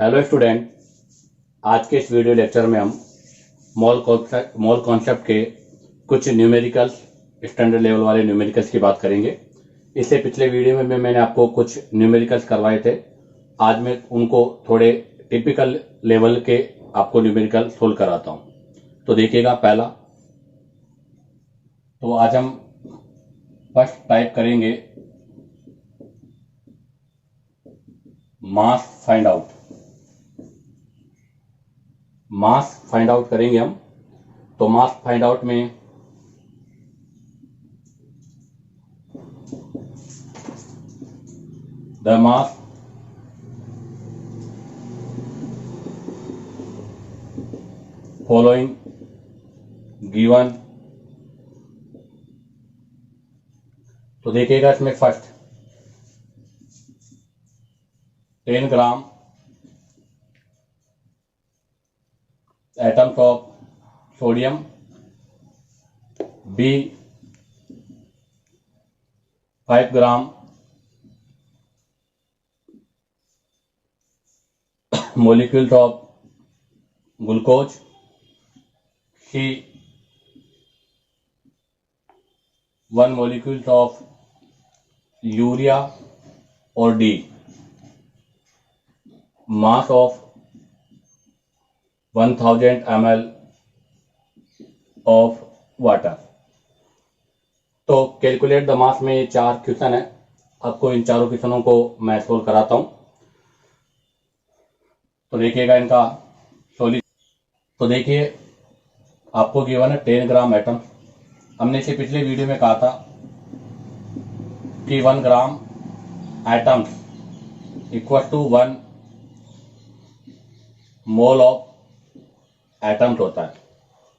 Hello student, आज के इस वीडियो लेक्चर में हम मोल कॉन्सेप्ट के कुछ न्यूमेरिकल्स, स्टैंडर्ड लेवल वाले न्यूमेरिकल्स की बात करेंगे। इससे पिछले वीडियो में मैंने आपको कुछ न्यूमेरिकल्स करवाए थे। आज मैं उनको थोड़े टिपिकल लेवल के आपको न्यूमेरिकल सोल्व कराता हूँ। तो देखिएगा, पहला तो आज हम फर्स्ट टाइप करेंगे mass find out. Mass find out करेंगे हम। तो मास फाइंड आउट में द मास फॉलोइंग गिवन। तो देखिएगा, इसमें first 10 gram atoms of sodium, B 5 gram molecules of glucose, C 1 molecules of urea, और D mass of 1000 ml of water. तो calculate the मास में ये 4 क्वेश्चन है। आपको इन चारों क्वेश्चनों को मैं सोल्व कराता हूं। तो देखिएगा इनका सॉल्यूशन। तो देखिए, आपको गिवन है 10 ग्राम एटम। हमने इसे पिछले वीडियो में कहा था कि 1 gram atoms equal to 1 mole of atoms होता है।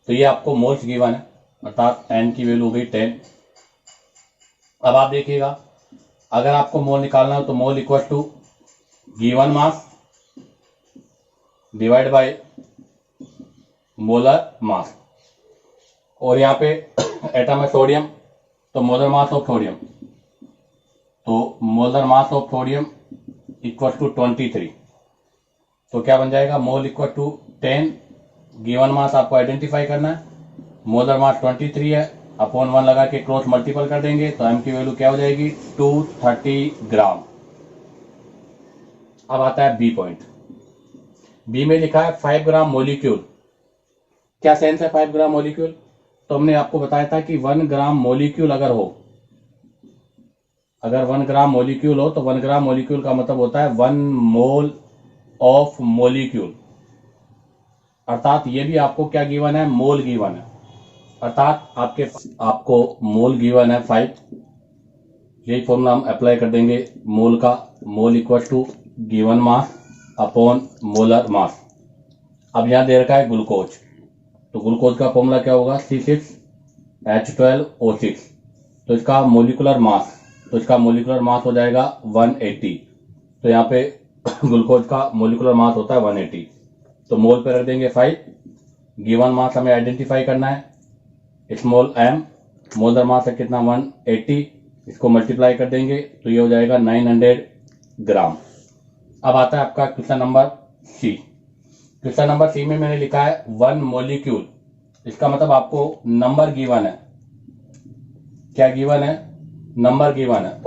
तो ये आपको मोल्स गिवन है, अर्थात n की वैल्यू हो गई 10। अब आप देखिएगा, अगर आपको मोल निकालना हो तो mole equal to given mass divide by molar mass. और यहाँ पे एटम है सोडियम, तो मोलर मास ऑफ सोडियम, तो molar mass of sodium equal to 23। तो क्या बन जाएगा, mole equal to 10, given mass आपको आइडेंटिफाई करना है, मोलर मास 23 है, अपॉन 1 लगा के क्रॉस मल्टीपल कर देंगे तो m की वैल्यू क्या हो जाएगी 230 ग्राम। अब आता है बी पॉइंट। बी में लिखा है 5 ग्राम मोलिक्यूल। क्या सेंस है 5 ग्राम मोलिक्यूल? तो हमने आपको बताया था कि 1 ग्राम मोलिक्यूल अगर 1 ग्राम मोलिक्यूल हो तो 1 ग्राम मोलिक्यूल का मतलब होता है 1 मोल ऑफ मोलिक्यूल। अर्थात ये भी आपको क्या गिवन है, मोल गिवन है। अर्थात आपको मोल गिवन है 5। यही फॉर्मूला हम अप्लाई कर देंगे मोल का। Mole equal to given mass upon molar mass. अब यहां दे रखा है ग्लूकोज, तो ग्लूकोज का फॉर्मूला क्या होगा C6H12O6। तो इसका मोलिकुलर मास हो जाएगा 180। तो यहाँ पे ग्लूकोज का मोलिकुलर मास होता है 180। तो मोल पे रख देंगे 5। गिवन मास हमें आइडेंटिफाई करना है स्मॉल m। मोलर मास है कितना 180, इसको मल्टीप्लाई कर देंगे तो ये हो जाएगा 900 ग्राम। अब आता है आपका question number C. Question number C में मैंने लिखा है 1 मोलिक्यूल। इसका मतलब आपको नंबर गिवन है। क्या गिवन है? नंबर गिवन है।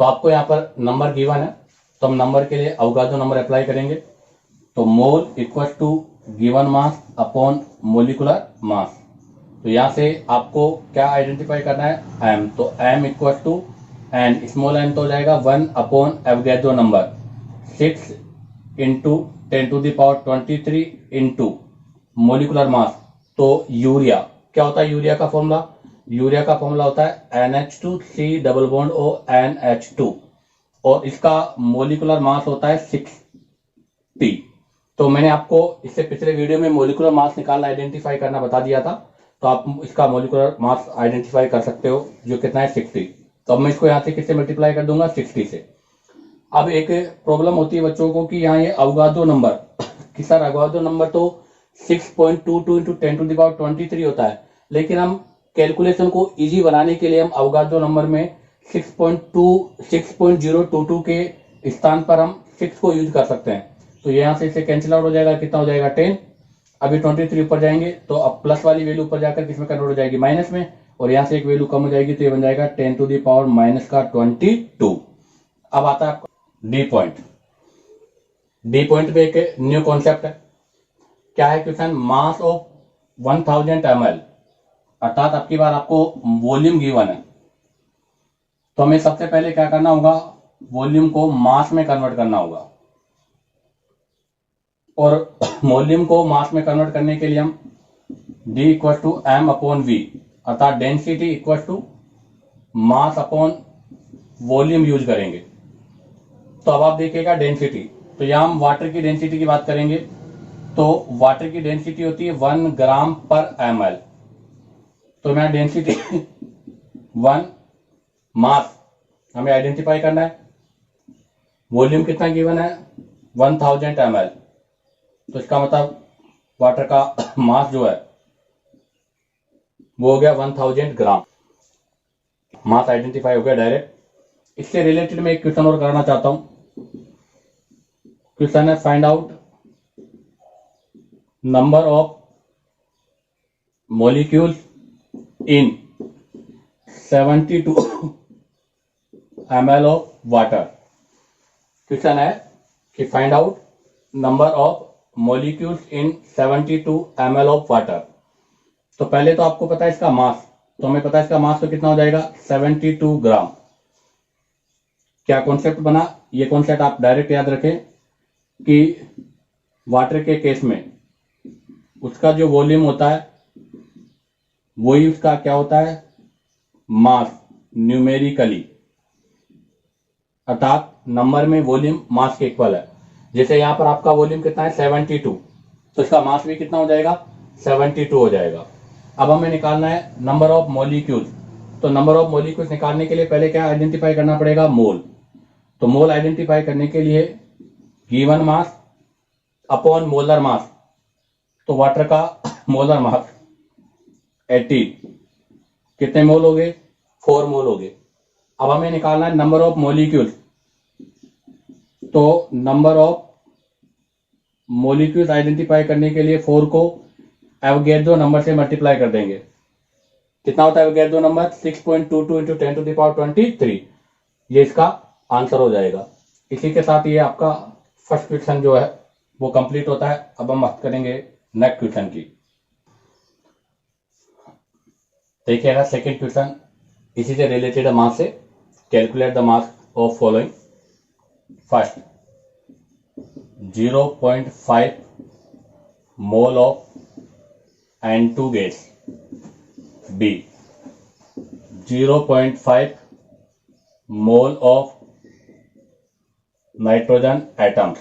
तो आपको यहां पर नंबर गिवन है, तो हम नंबर के लिए अवगाड्रो नंबर अप्लाई करेंगे। तो mole equal to given mass upon molecular mass. तो यहां से आपको क्या आइडेंटिफाई करना है, m। तो m equal to n, small n तो हो जाएगा 1 upon Avogadro number 6 into 10⁻23 into molecular mass. तो यूरिया क्या होता है, यूरिया का फॉर्मूला? यूरिया का फॉर्मूला होता है NH2C double bond O NH2, और इसका मोलिकुलर मास होता है 60। तो मैंने आपको इससे पिछले वीडियो में मोलिकुलर मास निकालना, आइडेंटिफाई करना बता दिया था। तो आप इसका मोलिकुलर मास आइडेंटिफाई कर सकते हो, जो कितना है 60। तो अब मैं इसको यहाँ से किससे मल्टीप्लाई कर दूंगा, 60 से। अब एक प्रॉब्लम होती है बच्चों को कि यहाँ ये अवगाड्रो नंबर कि सर अवगाड्रो नंबर तो 6.22 इंटू 10⁻23 होता है, लेकिन हम कैलकुलेशन को इजी बनाने के लिए हम अवगाड्रो नंबर में 6.022 के स्थान पर हम 6 को यूज कर सकते हैं। तो यहाँ से इसे कैंसिल आउट हो जाएगा, कितना हो जाएगा 10। अभी 23 ऊपर जाएंगे तो अब प्लस वाली वैल्यू ऊपर जाकर किसमें कन्वर्ट हो जाएगी, माइनस में, और यहाँ से एक वैल्यू कम हो जाएगी तो ये बन जाएगा 10 टू द पावर माइनस का 22। अब आता है आपका डी पॉइंट। डी पॉइंट पे एक न्यू कॉन्सेप्ट है। क्या है क्वेश्चन, मास ऑफ 1000 ml, अर्थात आपकी बार आपको वॉल्यूम गिवन है। तो हमें सबसे पहले क्या करना होगा, वॉल्यूम को मास में कन्वर्ट करना होगा, और वॉल्यूम को मास में कन्वर्ट करने के लिए हम D equal to m upon v, अर्थात density equal to mass upon volume use करेंगे। तो अब आप देखिएगा डेंसिटी, तो यहां हम वाटर की डेंसिटी की बात करेंगे। तो वाटर की डेंसिटी होती है 1 ग्राम पर ml। तो मैं डेंसिटी 1, मास हमें आइडेंटिफाई करना है, वॉल्यूम कितना गिवन है 1000 ml। तो इसका मतलब वाटर का मास जो है वो हो गया 1000 ग्राम। मास आइडेंटिफाई हो गया डायरेक्ट। इससे रिलेटेड मैं एक क्वेश्चन और कराना चाहता हूं। क्वेश्चन है find out number of molecules in 72 ml of water. Question है कि find out number of molecules in 72 ml of water. तो पहले तो आपको पता है इसका मास, तो हमें पता है इसका मास तो कितना हो जाएगा 72 ग्राम। क्या कॉन्सेप्ट बना, ये कॉन्सेप्ट आप डायरेक्ट याद रखें कि वाटर के केस में उसका जो वॉल्यूम होता है वही उसका क्या होता है, मास न्यूमेरिकली, अर्थात नंबर में वॉल्यूम मास के इक्वल है। जैसे यहां पर आपका वॉल्यूम कितना है 72, तो इसका मास भी कितना हो जाएगा 72 हो जाएगा। अब हमें निकालना है नंबर ऑफ मॉलिक्यूल्स। तो नंबर ऑफ मॉलिक्यूल्स निकालने के लिए पहले क्या आइडेंटिफाई करना पड़ेगा, मोल। तो मोल आइडेंटिफाई करने के लिए given mass upon molar mass. तो वाटर का मोलर मास 18, कितने मोल हो गए 4 मोल हो गए। अब हमें निकालना है नंबर ऑफ मॉलिक्यूल्स। तो नंबर ऑफ मॉलिक्यूल्स आइडेंटिफाई करने के लिए 4 को एवोगैड्रो नंबर से मल्टीप्लाई कर देंगे। कितना होता है Avogadro number 6.22 into 10 to the power 23। ये इसका आंसर हो जाएगा। इसी के साथ ये आपका फर्स्ट क्वेश्चन जो है वो कंप्लीट होता है। अब हम बात करेंगे नेक्स्ट क्वेश्चन की। देखिएगा सेकेंड क्वेश्चन इसी से रिलेटेड है मास से। Calculate the mass of following. First 0.5 mole of N2 gas. B 0.5 mole of nitrogen atoms.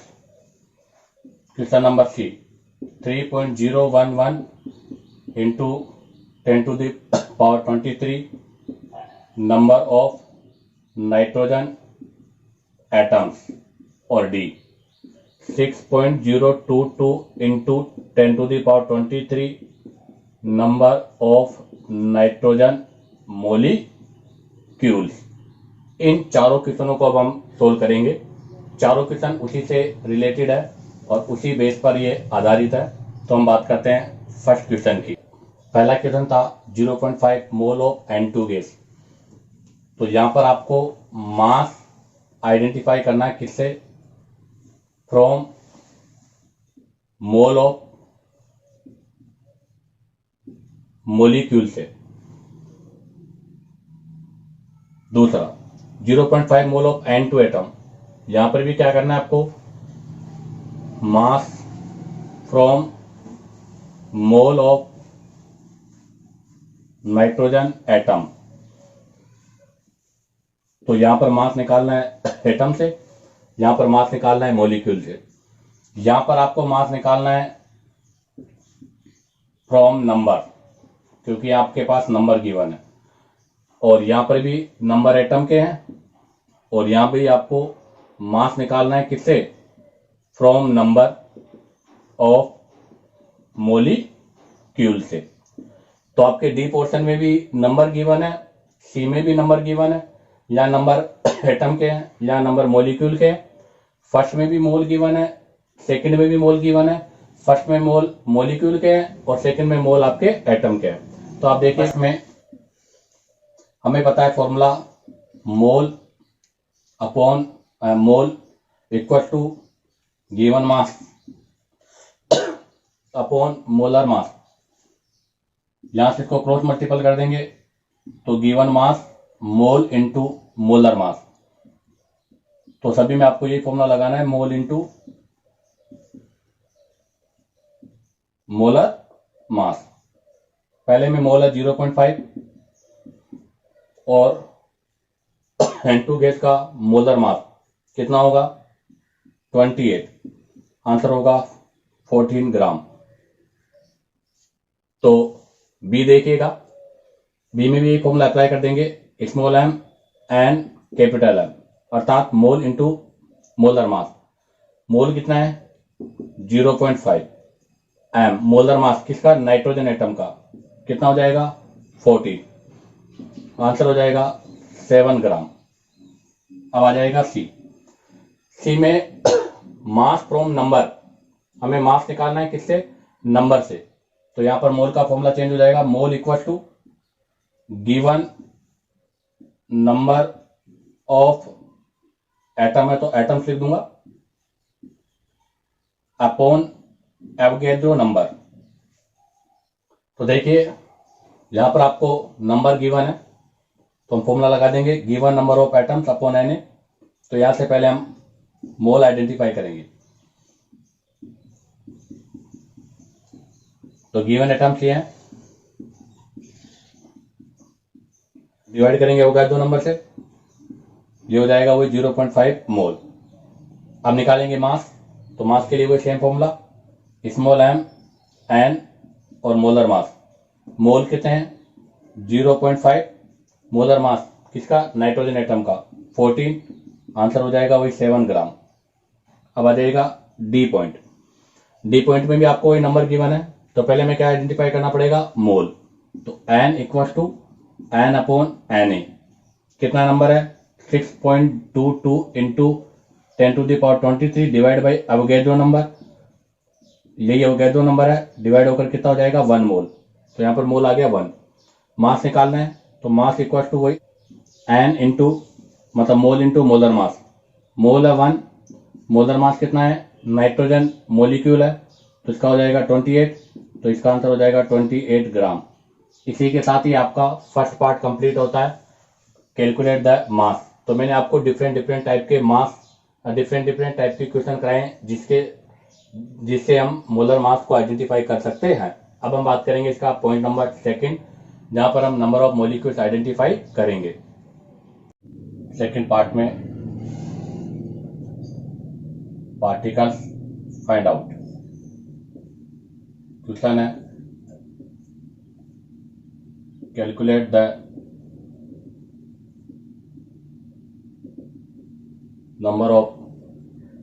Question number c 3.011 into 10 to the power 23 number of nitrogen atoms. और d 6.022 into 10 to the power 23 number of nitrogen molecules. इन चारों क्वेश्चनों को अब हम solve करेंगे। चारों question उसी से रिलेटेड है और उसी बेस पर ये आधारित है। तो हम बात करते हैं फर्स्ट क्वेश्चन की। पहला क्वेश्चन था 0.5 मोल ऑफ N2 गैस। तो यहां पर आपको मास आइडेंटिफाई करना है किससे, फ्रॉम मोल ऑफ मोलिक्यूल से। दूसरा 0.5 मोल ऑफ N2 एटम, यहां पर भी क्या करना है आपको, mass from mole of nitrogen atom. तो यहां पर मास निकालना है एटम से, यहां पर मास निकालना है मॉलिक्यूल से। यहां पर आपको मास निकालना है फ्रॉम नंबर, क्योंकि आपके पास नंबर गिवन है, और यहां पर भी नंबर एटम के हैं, और यहां भी आपको मास निकालना है किससे, फ्रॉम नंबर ऑफ मोलिक्यूल से। तो आपके डी पोर्शन में भी नंबर गिवन है, सी में भी नंबर गिवन है, या नंबर एटम के हैं या नंबर मॉलिक्यूल के हैं, फर्स्ट में भी मोल गिवन है, सेकंड में भी मोल गिवन है। फर्स्ट में मोल मॉलिक्यूल के हैं और सेकंड में मोल आपके एटम के हैं। तो आप देखिए इसमें हमें पता है formula mole upon mole equal to given mass upon molar mass. यहां से इसको क्रॉस मल्टीपल कर देंगे तो given mass mole into molar mass. तो सभी में आपको यही फॉर्मूला लगाना है, मोल इंटू मोलर मास। पहले में मोल है 0.5 और N2 गैस का मोलर मास कितना होगा 28, आंसर होगा 14 ग्राम। तो बी देखिएगा, बी में भी ये फॉर्मूला अप्लाई कर देंगे, small M and capital M, अर्थात मोल इंटू मोलर मास। मोल कितना है 0.5, एम मोलर मास किसका नाइट्रोजन एटम का कितना हो जाएगा 40, आंसर हो जाएगा 7 ग्राम। अब आ जाएगा सी। सी में मास फ्रॉम नंबर, हमें मास निकालना है किससे नंबर से। तो यहां पर मोल का फॉर्मूला चेंज हो जाएगा, mole equal to given number of atom है तो एटम्स लिख दूंगा अपॉन एवोगैड्रो नंबर। तो देखिए यहां पर आपको नंबर गिवन है तो हम फॉर्मूला लगा देंगे given number of atoms upon N A. तो यहां से पहले हम मोल आइडेंटिफाई करेंगे। तो गिवन एटम्स ये हैं, डिवाइड करेंगे एवोगैड्रो नंबर से, ये हो जाएगा वही 0.5 मोल। अब निकालेंगे मास, तो मास के लिए वही same formula small M N और मोलर मास। मोल कितने हैं 0.5, मोलर मास किसका नाइट्रोजन एटम का 14, आंसर हो जाएगा वही 7 ग्राम। अब आ जाएगा डी पॉइंट। डी पॉइंट में भी आपको वही नंबर गिवन है, तो पहले में क्या आइडेंटिफाई करना पड़ेगा मोल। तो N equal to N upon N A, कितना नंबर है 6.22 into 10⁻23 divide by Avogadro number, यही एवोगैड्रो नंबर है, डिवाइड होकर कितना हो जाएगा 1 मोल। तो यहाँ पर मोल आ गया 1। मास निकालना है तो मास इक्वल टू वही एन इंटू मतलब मोल इंटू मोलर मास। मोल है 1, मोलर मास कितना है नाइट्रोजन मोलिक्यूल है तो इसका हो जाएगा 28, तो इसका आंसर हो जाएगा 28 ग्राम। इसी के साथ ही आपका फर्स्ट पार्ट कंप्लीट होता है, कैलकुलेट द मास। तो मैंने आपको डिफरेंट टाइप के मास, डिफरेंट टाइप के क्वेश्चन कराए जिससे हम मोलर मास को आइडेंटिफाई कर सकते हैं। अब हम बात करेंगे इसका पॉइंट नंबर सेकंड, जहां पर हम नंबर ऑफ मॉलिक्यूल्स आइडेंटिफाई करेंगे। सेकंड पार्ट में पार्टिकल्स फाइंड आउट क्वेश्चन है, calculate the number of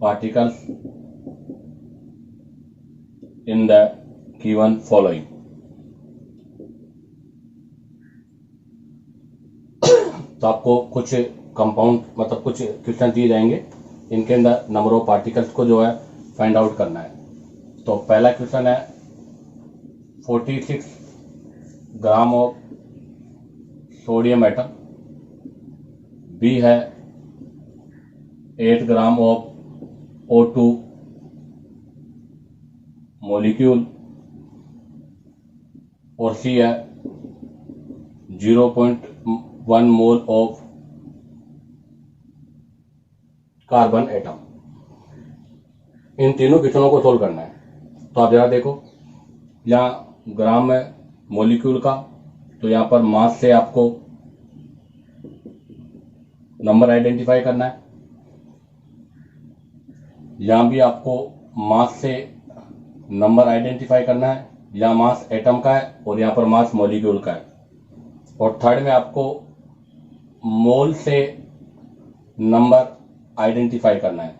particles in the given following। तो आपको कुछ कंपाउंड मतलब कुछ क्वेश्चन दिए जाएंगे, इनके अंदर नंबर ऑफ पार्टिकल्स को जो है फाइंड आउट करना है। तो पहला क्वेश्चन है 46 gram of sodium atom, B है 8 ग्राम ऑफ O2 मॉलिक्यूल और सी है 0.1 मोल ऑफ कार्बन एटम। इन तीनों क्वेश्चनों को सोल्व करना है। तो आप जरा देखो, यहाँ ग्राम है मॉलिक्यूल का, तो यहाँ पर मास से आपको नंबर आइडेंटिफाई करना है। यहाँ भी आपको मास से नंबर आइडेंटिफाई करना है, यहाँ मास एटम का है और यहाँ पर मास मॉलिक्यूल का है। और थर्ड में आपको मोल से नंबर आइडेंटिफाई करना है।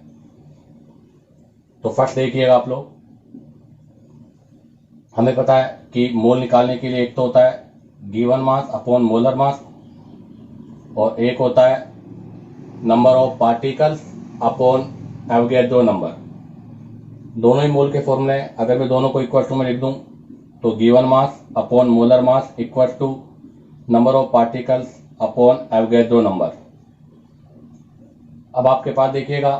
तो फर्स्ट देखिएगा आप लोग, हमें पता है कि मोल निकालने के लिए एक तो होता है given mass upon molar mass और एक होता है number of particles upon Avogadro number. दोनों ही मोल के फॉर्मूले हैं। अगर मैं दोनों को इक्वल टू में लिख दूं तो given mass upon molar mass equal to number of particles upon Avogadro number. अब आपके पास देखिएगा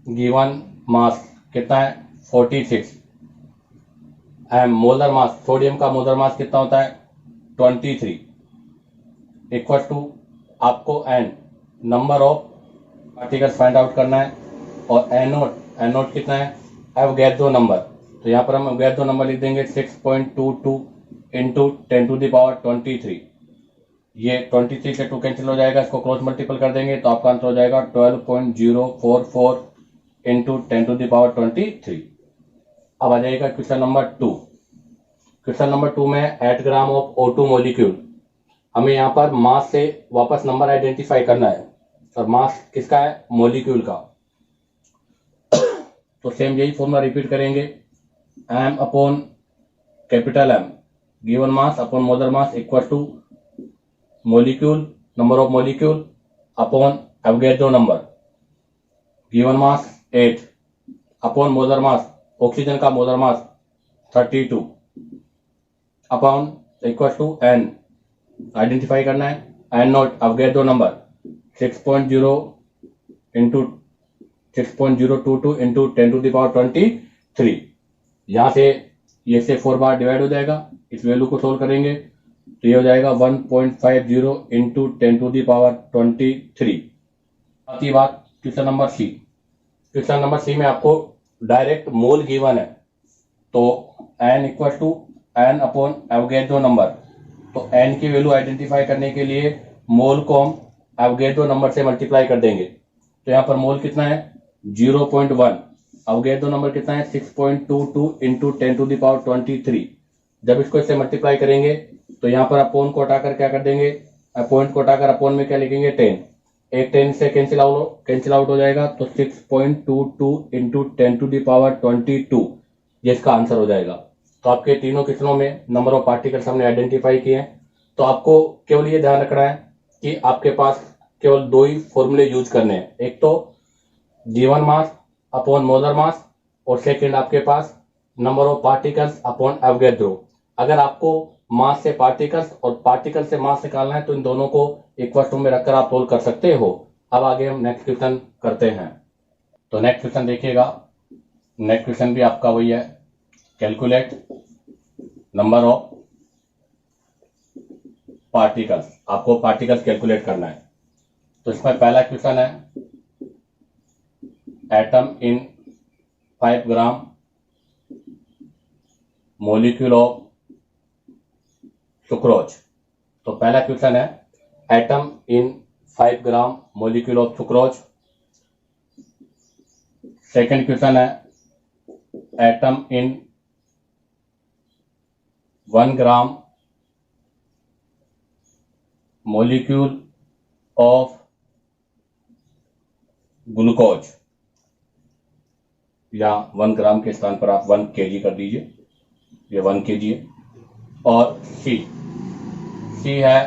गिवन मास कितना है 46 एंड मोलर मास, सोडियम का मोलर मास कितना होता है 23 इक्वल टू आपको N number of particles find out करना है और एन नोट कितना है एवोगैड्रो नंबर। तो यहाँ पर हम एवोगैड्रो नंबर लिख देंगे 6.22 इंटू 10 टू द पावर 23। ये 23 से 2 कैंसिल हो जाएगा, इसको क्रॉस मल्टीपल कर देंगे तो आपका आंसर हो जाएगा 12.044 इंटू 10 टू द पावर 23। अब आ जाएगा क्वेश्चन नंबर 2। क्वेश्चन नंबर 2 में eight gram of O2 molecule, हमें यहाँ पर मास से वापस नंबर आइडेंटिफाई करना है और मास किसका है मॉलिक्यूल का। तो सेम यही फॉर्मूला रिपीट करेंगे, m upon capital m given mass upon molar mass equal to molecule number of molecule upon Avogadro number given mass 8 upon molar mass oxygen का molar mass 32 upon equal to n identify करना है, n not Avogadro number 6.0 into 6.022 into 10 to the power 23। यहाँ से ये से 4 बार divide हो जाएगा, इस वैल्यू को सोल्व करेंगे तो ये हो जाएगा 1.50 इंटू 10 टू द पावर 23। आती बात question number C. Question number C में आपको डायरेक्ट मोल गिवन है तो N equal to N upon Avogadro number. तो एन की वैल्यू आइडेंटिफाई करने के लिए मोल को हम एवोगैड्रो नंबर से मल्टीप्लाई कर देंगे। तो यहाँ पर मोल कितना है 0.1, एवोगैड्रो नंबर कितना है 6.22 इंटू 10 टू द पावर 23। जब इसको इससे मल्टीप्लाई करेंगे तो यहाँ पर अपोन को हटाकर क्या कर देंगे, अपॉइंट को हटाकर अपोन में क्या लिखेंगे 10, एक 10 से कैंसिल आउट हो जाएगा तो 6.22 इंटू 10 टू द पावर 22 ये इसका आंसर हो जाएगा। तो आपके तीनों क्वेश्चनों में नंबर ऑफ पार्टिकल्स हमने आइडेंटिफाई किए हैं। तो आपको केवल ये ध्यान रखना है कि आपके पास केवल 2 ही फॉर्मूले यूज करने हैं, एक तो given mass upon molar mass और सेकंड आपके पास number of particles upon Avogadro. अगर आपको मास से पार्टिकल्स और पार्टिकल से मास निकालना है तो इन दोनों को इक्वल टू में रखकर आप सोल्व कर सकते हो। अब आगे हम नेक्स्ट क्वेश्चन करते हैं। तो नेक्स्ट क्वेश्चन देखिएगा, नेक्स्ट क्वेश्चन भी आपका वही है, कैलकुलेट नंबर ऑफ पार्टिकल्स। आपको पार्टिकल्स कैलकुलेट करना है। तो इसमें पहला क्वेश्चन है atom in 5 gram molecule of sucrose. तो पहला क्वेश्चन है atom in 5 gram molecule of sucrose. Second question है atom in 1 gram molecule of glucose, या 1 ग्राम के स्थान पर आप 1 kg कर दीजिए, ये 1 kg है। और सी है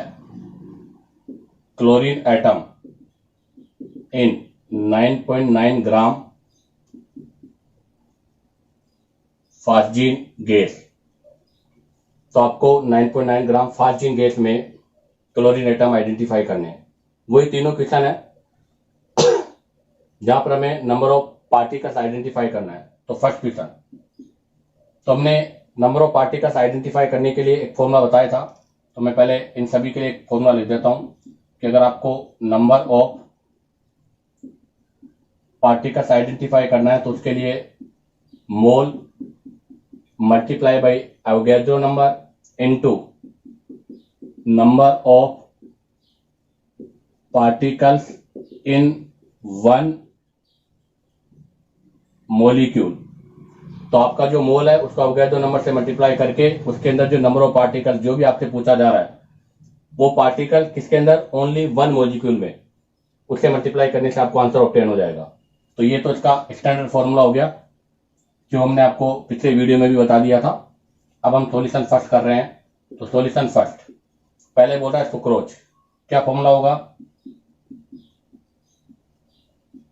chlorine atom in 9.9 gram phosgene gas. तो आपको 9.9 ग्राम फास्जीन गैस में क्लोरीन एटम आइडेंटिफाई करने हैं। वही तीनों क्वेश्चन है जहां पर हमें नंबर ऑफ पार्टिकल्स आइडेंटिफाई करना है। तो फर्स्ट क्वेश्चन, तो हमने नंबर ऑफ पार्टिकल्स आइडेंटिफाई करने के लिए एक फॉर्मूला बताया था। तो मैं पहले इन सभी के लिए एक फॉर्मूला लिख देता हूं कि अगर आपको नंबर ऑफ पार्टिकल्स आइडेंटिफाई करना है तो उसके लिए mole multiply by Avogadro number into number of particles in 1 molecule. तो आपका जो मोल है उसको एवोगैड्रो नंबर से मल्टीप्लाई करके उसके अंदर जो नंबर ऑफ पार्टिकल जो भी आपसे पूछा जा रहा है वो पार्टिकल किसके अंदर ओनली 1 मॉलिक्यूल में, उससे मल्टीप्लाई करने से आपको आंसर ऑब्टेन हो जाएगा। तो ये तो इसका स्टैंडर्ड फॉर्मूला हो गया जो हमने आपको पिछले वीडियो में भी बता दिया था। अब हम सॉल्यूशन फर्स्ट कर रहे हैं। तो सॉल्यूशन फर्स्ट, पहले बोल रहा है सुक्रोज, क्या फॉर्मूला होगा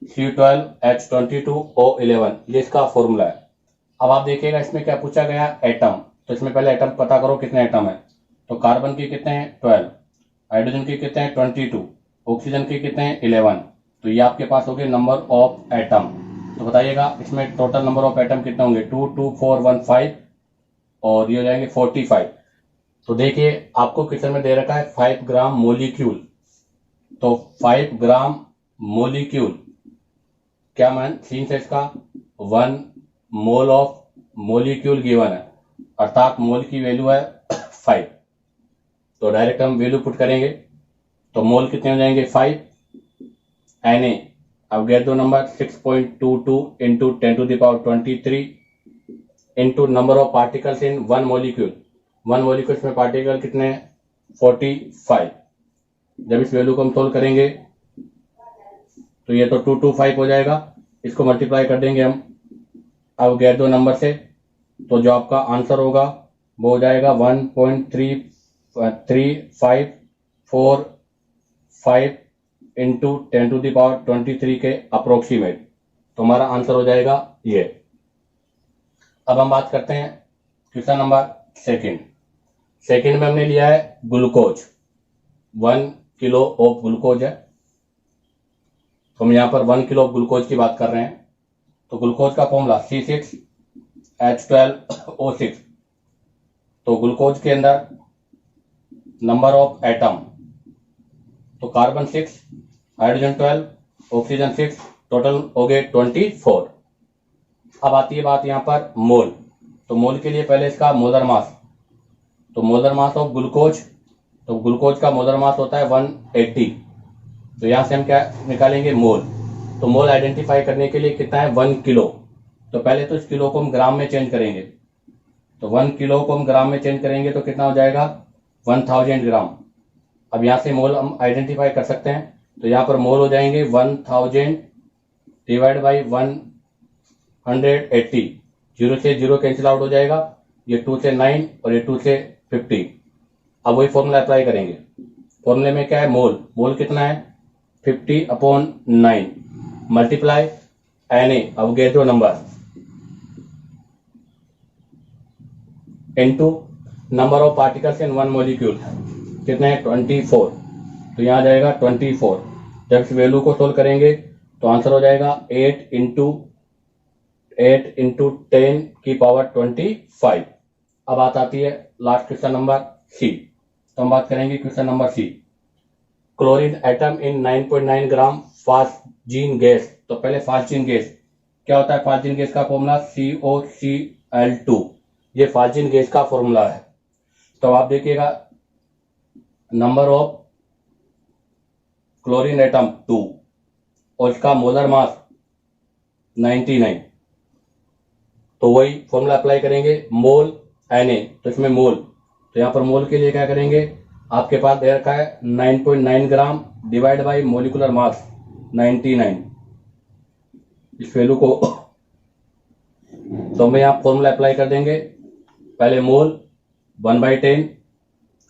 C12H22O11, ये इसका फॉर्मूला है। अब आप देखिएगा इसमें क्या पूछा गया, एटम। तो इसमें पहले एटम पता करो कितने एटम है। तो कार्बन के कितने हैं 12, हाइड्रोजन के कितने हैं 22, ऑक्सीजन के कितने हैं 11। तो ये आपके पास हो गए नंबर ऑफ एटम। तो बताइएगा इसमें टोटल नंबर ऑफ एटम कितने होंगे, 2 2 4 1 5 और ये हो जाएंगे 45। तो देखिए आपको क्वेश्चन में दे रखा है 5 ग्राम मोलिक्यूल। तो 5 ग्राम मोलिक्यूल क्या मान सीन से इसका 1 मोल ऑफ मोलिक्यूल गिवन है, अर्थात मोल की वैल्यू है 5। तो डायरेक्ट हम वैल्यू पुट करेंगे तो मोल कितने हो जाएंगे 5। Na अब गेट दो number 6.22 into 10⁻23 into number of particles in one molecule. One molecules में पार्टिकल कितने हैं 45। जब इस वैल्यू को हम सोल्व करेंगे तो ये तो 225 हो जाएगा, इसको मल्टीप्लाई कर देंगे हम अब गेट दो नंबर से। तो जो आपका आंसर होगा वो हो जाएगा 1.3545 इंटू 10⁻23 के अप्रोक्सीमेट। तो हमारा आंसर हो जाएगा ये। अब हम बात करते हैं क्वेश्चन नंबर सेकंड में हमने लिया है ग्लूकोज, 1 किलो ऑफ ग्लूकोज है। तो हम यहाँ पर 1 किलो ऑफ ग्लूकोज की बात कर रहे हैं। तो ग्लूकोज का फॉर्मूला C6H12O6। तो ग्लूकोज के अंदर नंबर ऑफ एटम, तो कार्बन 6, हाइड्रोजन 12, ऑक्सीजन 6, टोटल हो गए 24। अब आती है बात यहाँ पर मोल। तो मोल के लिए पहले इसका मोलर मास, तो मोलर मास ऑफ ग्लूकोज, तो ग्लूकोज का मोलर मास होता है 180। तो यहाँ से हम क्या निकालेंगे मोल। तो मोल आइडेंटिफाई करने के लिए कितना है 1 किलो। तो पहले तो इस किलो को हम ग्राम में चेंज करेंगे। तो 1 किलो को हम ग्राम में चेंज करेंगे तो कितना हो जाएगा 1000 ग्राम। अब यहाँ से मोल हम आइडेंटिफाई कर सकते हैं। तो यहाँ पर मोल हो जाएंगे 1000 डिवाइड बाई 180। 0 से 0 कैंसिल आउट हो जाएगा, ये 2 से 9 और ये 2 से 50। अब वही फॉर्मूला अप्लाई करेंगे। फॉर्मूले में क्या है मोल कितना है 50/9 multiply Na Avogadro number into number of particles in one molecule कितने हैं 24। तो यहाँ जाएगा 24। जब इस वैल्यू को सोल्व करेंगे तो आंसर हो जाएगा 8 इंटू 10 की पावर 25। अब बात आती है लास्ट क्वेश्चन नंबर सी। तो हम बात करेंगे question number C, chlorine atom in 9.9 gram phosgene gas. तो पहले फास्जीन गैस क्या होता है, फास्जीन गैस का फॉर्मूला COCl2, ये फास्जीन गैस का फॉर्मूला है। तो आप देखिएगा नंबर ऑफ क्लोरीन एटम 2 और इसका मोलर मास 99। तो वही फॉर्मूला अप्लाई करेंगे मोल Na। तो इसमें मोल, तो यहाँ पर मोल के लिए क्या करेंगे, आपके पास दे रखा है 9.9 gram divide by molecular mass 99। इस वैल्यू को तो हम यहाँ फॉर्मूला अप्लाई कर देंगे। पहले mole 1/10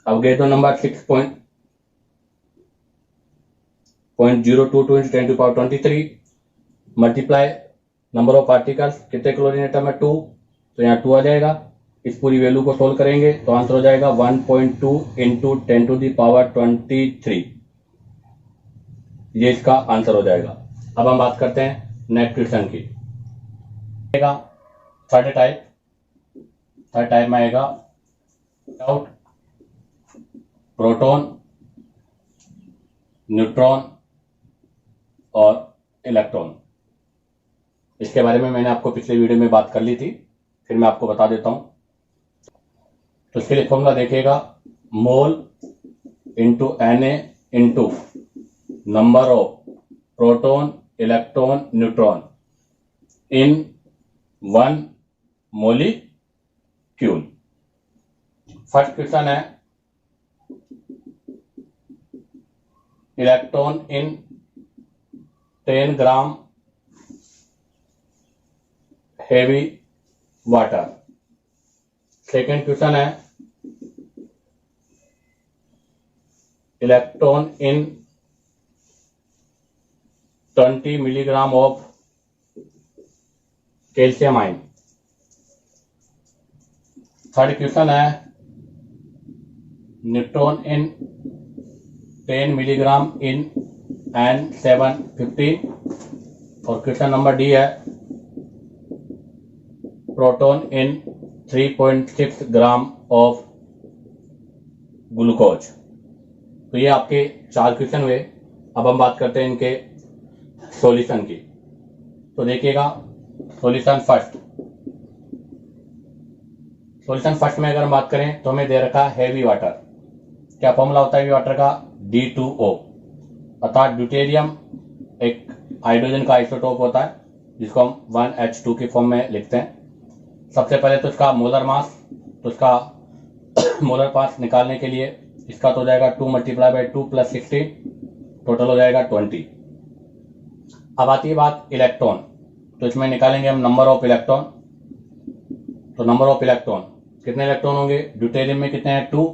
Avogadro number 6.022 into 10⁻23 multiply number of particles, कितने क्लोरीन एटम है 2, तो यहाँ 2 आ जाएगा। इस पूरी वैल्यू को सोल्व करेंगे तो आंसर हो जाएगा 1.2 इंटू 10⁻23। ये इसका आंसर हो जाएगा। अब हम बात करते हैं नेक्स्ट क्वेश्चन की। थर्ड टाइप में आएगा विदाउट प्रोटॉन, न्यूट्रॉन और इलेक्ट्रॉन। इसके बारे में मैंने आपको पिछले वीडियो में बात कर ली थी, फिर मैं आपको बता देता हूं। तो इसके लिए फॉर्मूला देखिएगा mole into Na into number of proton, electron, neutron in one molecule. First question है electron in 10 gram heavy water. Second question है electron in 20 milligram of calcium ion. Third question है neutron in 10 milligram in N715। और question number d है proton in 3.6 gram of glucose. तो ये आपके 4 question हुए। अब हम बात करते हैं इनके सॉल्यूशन की। तो देखिएगा सॉल्यूशन फर्स्ट में अगर हम बात करें तो हमें दे रखा है हैवी वाटर। क्या फॉर्मूला होता है हैवी वाटर का? D2O, अर्थात ड्यूटेरियम एक हाइड्रोजन का आइसोटोप होता है जिसको हम 1H2 के फॉर्म में लिखते हैं। सबसे पहले तो इसका मोलर मास, तो इसका मोलर मास निकालने के लिए इसका तो हो जाएगा 2 × 2 + 16, टोटल हो जाएगा 20। अब आती है बात इलेक्ट्रॉन, तो इसमें निकालेंगे हम नंबर ऑफ इलेक्ट्रॉन। तो नंबर ऑफ इलेक्ट्रॉन, कितने इलेक्ट्रॉन होंगे? ड्यूटेरियम में कितने हैं? 2,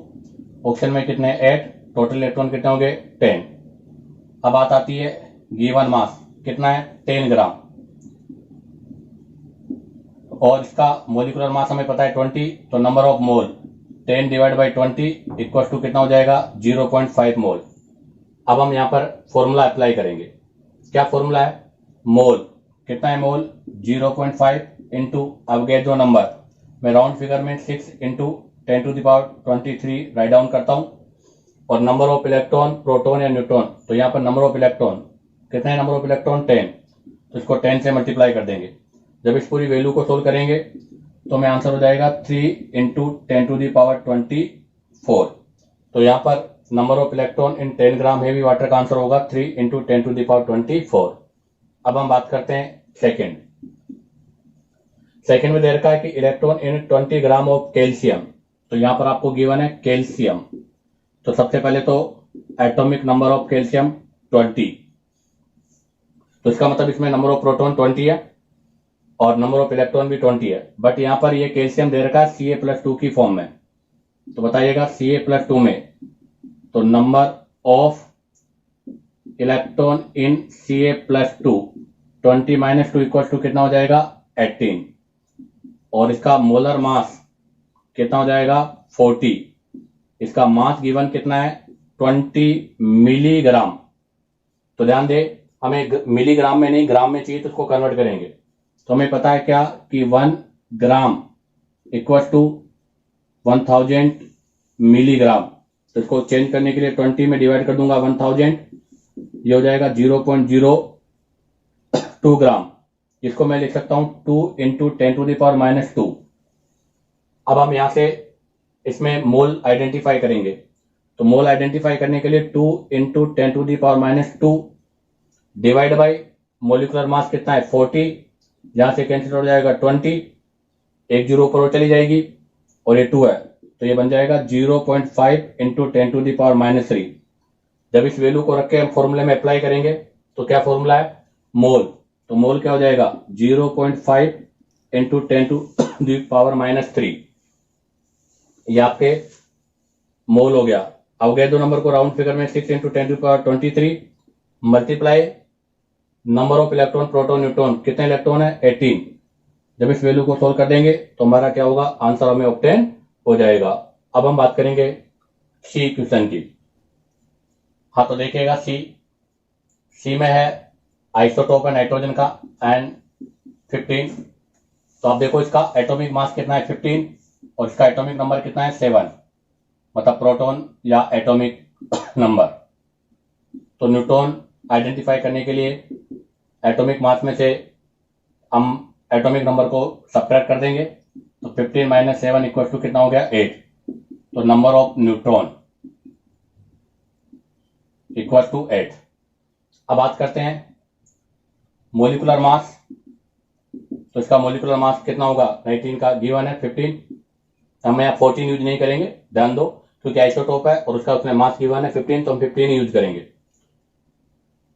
ऑक्सीजन में कितने? 8, टोटल इलेक्ट्रॉन कितने होंगे? 10। अब बात आती है गिवन मास, कितना है? 10 ग्राम। और इसका मोलिकुलर मास हमें पता है 20, तो number of mole 10 / 20 equal to कितना हो जाएगा? 0.5 मोल। अब हम यहाँ पर फॉर्मूला अप्लाई करेंगे। क्या फॉर्मूला है? मोल, कितना है मोल? 0.5 इंटू अवगैड्रो नंबर, मैं राउंड फिगर में 6 × 10⁻23 राइट डाउन करता हूं। और नंबर ऑफ इलेक्ट्रॉन, प्रोटॉन या न्यूट्रॉन, तो यहाँ पर नंबर ऑफ इलेक्ट्रॉन कितना है? नंबर ऑफ इलेक्ट्रॉन 10, तो इसको 10 से मल्टीप्लाई कर देंगे। जब इस पूरी वैल्यू को सोल्व करेंगे तो हमें आंसर हो जाएगा 3 × 10⁻24। तो यहाँ पर number of electron in 10 gram heavy water का आंसर होगा 3 × 10⁻24। अब हम बात करते हैं सेकेंड में दे रखा है कि electron in 20 gram of calcium. तो यहां पर आपको गिवन है कैल्शियम। तो सबसे पहले तो एटॉमिक नंबर ऑफ कैल्शियम 20, तो इसका मतलब इसमें नंबर ऑफ प्रोटॉन 20 है और नंबर ऑफ इलेक्ट्रॉन भी 20 है। बट यहां पर ये कैल्शियम दे रखा है Ca+2 की फॉर्म में। तो बताइएगा Ca+2 में, तो number of electron in Ca+2 20 - 2 equal to कितना हो जाएगा? 18। और इसका मोलर मास कितना हो जाएगा? 40। इसका मास गिवन कितना है? 20 मिलीग्राम। तो ध्यान दे, हमें मिलीग्राम में नहीं ग्राम में चाहिए, तो उसको कन्वर्ट करेंगे। तो हमें पता है क्या कि 1 ग्राम इक्वल टू 1000 मिलीग्राम। तो इसको चेंज करने के लिए 20 में डिवाइड कर दूंगा 1000, ये हो जाएगा 0.02 ग्राम। इसको मैं लिख सकता हूं 2 × 10⁻⁻²। अब हम यहां से इसमें मोल आइडेंटिफाई करेंगे। तो मोल आइडेंटिफाई करने के लिए 2 × 10⁻² डिवाइड बाई मोलिकुलर मास कितना है? 40, यहां से कैंसिल हो जाएगा 20, एक जीरो ऊपर चली जाएगी और ये 2 है, तो ये बन जाएगा 0.5 × 10⁻³ जब इस वैल्यू को रख के हम फॉर्मूले में अप्लाई करेंगे तो क्या फॉर्मूला है? मोल। तो मोल क्या हो जाएगा? 0.5 × 10⁻³ ये आपके मोल हो गया। अवगैड्रो नंबर को राउंड फिगर में 6 × 10⁻23 multiply number of electron, proton, neutron, कितने इलेक्ट्रॉन है? 18। जब इस वैल्यू को सोल्व कर देंगे तो हमारा क्या होगा? आंसर हमें ऑब्टेन हो जाएगा। अब हम बात करेंगे सी क्वेश्चन की। हाँ, तो देखिएगा सी में है आइसोटोप है नाइट्रोजन का N15। तो आप देखो इसका एटॉमिक मास कितना है? 15, और इसका एटॉमिक नंबर कितना है? 7, मतलब प्रोटॉन या एटॉमिक नंबर। तो न्यूट्रॉन आइडेंटिफाई करने के लिए एटॉमिक मास में से हम एटॉमिक नंबर को सब्ट्रैक्ट कर देंगे। तो 15 - 7 इक्वल टू कितना हो गया? 8। तो number of neutron equal to 8। अब बात करते हैं मोलिकुलर मास। तो इसका मोलिकुलर मास कितना होगा? 19 का गिवन है 15, हम यहाँ 14 यूज नहीं करेंगे, ध्यान दो, क्योंकि आइसोटोप है और उसका उसमें मास गिवन है 15, तो हम 15 ही यूज करेंगे।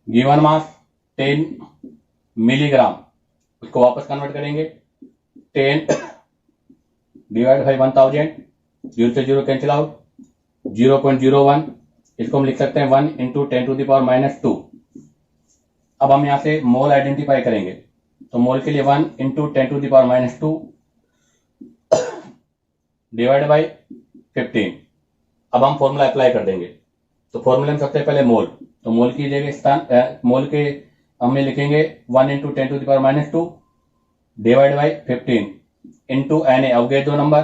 गिवन मास 10 मिलीग्राम, उसको वापस कन्वर्ट करेंगे 10 डिवाइड बाई 1000, 0 से 0 कैंसिल आउट, 0.01, इसको हम लिख सकते हैं 1 × 10⁻²। अब हम यहाँ से मोल आइडेंटिफाई करेंगे, तो मोल के लिए 1 × 10⁻⁻2 डिवाइड बाई 15। अब हम फॉर्मूला अप्लाई कर देंगे। तो फॉर्मूले में सबसे पहले मोल, तो मोल की जगह स्थान मोल के हमें लिखेंगे 1 × 10⁻⁻2 डिवाइड बाई 15 इंटू Na, अवगे दो नंबर,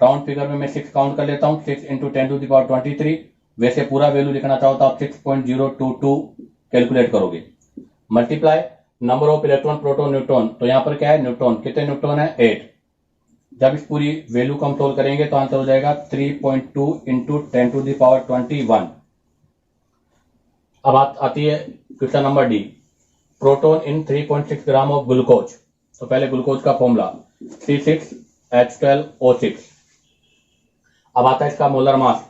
राउंड फिगर में मैं 6 काउंट कर लेता हूँ, 6 × 10⁻23। वैसे पूरा वैल्यू लिखना चाहो तो आप 6.022 कैलकुलेट करोगे। Multiply number of electron proton neutron, तो यहाँ पर क्या है न्यूट्रॉन, कितने न्यूट्रॉन है 8। जब इस पूरी वैल्यू को हम सोल्व करेंगे तो आंसर हो जाएगा 3.2 × 10⁻21। अब आती है question number D, proton in 3.6 gram of glucose. तो पहले ग्लूकोज का फॉर्मूला C6H12O6। अब आता है इसका मोलर मास,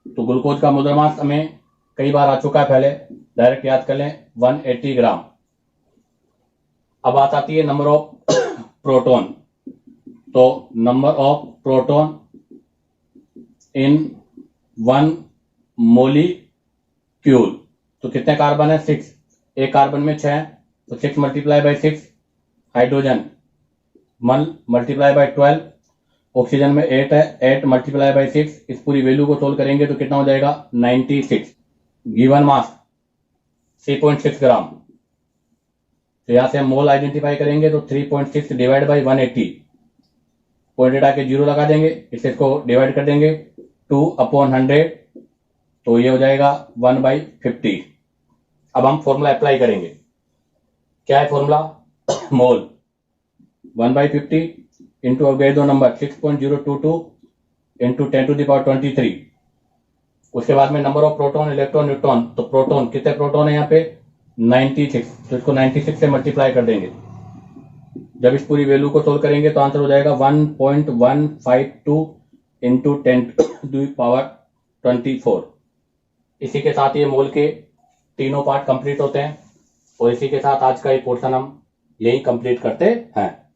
तो ग्लूकोज का मोलर मास हमें कई बार आ चुका है, पहले डायरेक्ट याद कर लें 180 ग्राम। अब बात आती है नंबर ऑफ प्रोटॉन, तो number of proton in 1 molecule, तो कितने कार्बन है 6, एक कार्बन में 6, तो 6 multiply by 6, hydrogen 1 multiply by 12, oxygen में 8 है, 8 मल्टीप्लाई बाई 6। इस पूरी वैल्यू को सोल्व करेंगे तो कितना हो जाएगा 96। गिवन मास 3.6 ग्राम, तो यहां से हम मोल आइडेंटिफाई करेंगे तो 3.6 डिवाइड बाई 180, पॉइंट हटा के 0 लगा देंगे, इससे इसको डिवाइड कर देंगे 2/100, तो ये हो जाएगा 1/50। अब हम फॉर्मूला अप्लाई करेंगे। क्या है फॉर्मूला, मोल 1/50 इंटू अवगे दो नंबर 6.022 इंटू 10⁻23। उसके बाद में number of proton electron neutron, तो प्रोटॉन कितने प्रोटॉन है यहाँ पे 96, तो इसको 96 से मल्टीप्लाई कर देंगे। जब इस पूरी वैल्यू को सोल्व करेंगे तो आंसर हो जाएगा 1.152 इंटू 10⁻24। इसी के साथ ये मोल के तीनों पार्ट कंप्लीट होते हैं और इसी के साथ आज का ये पोर्शन हम यही कंप्लीट करते हैं।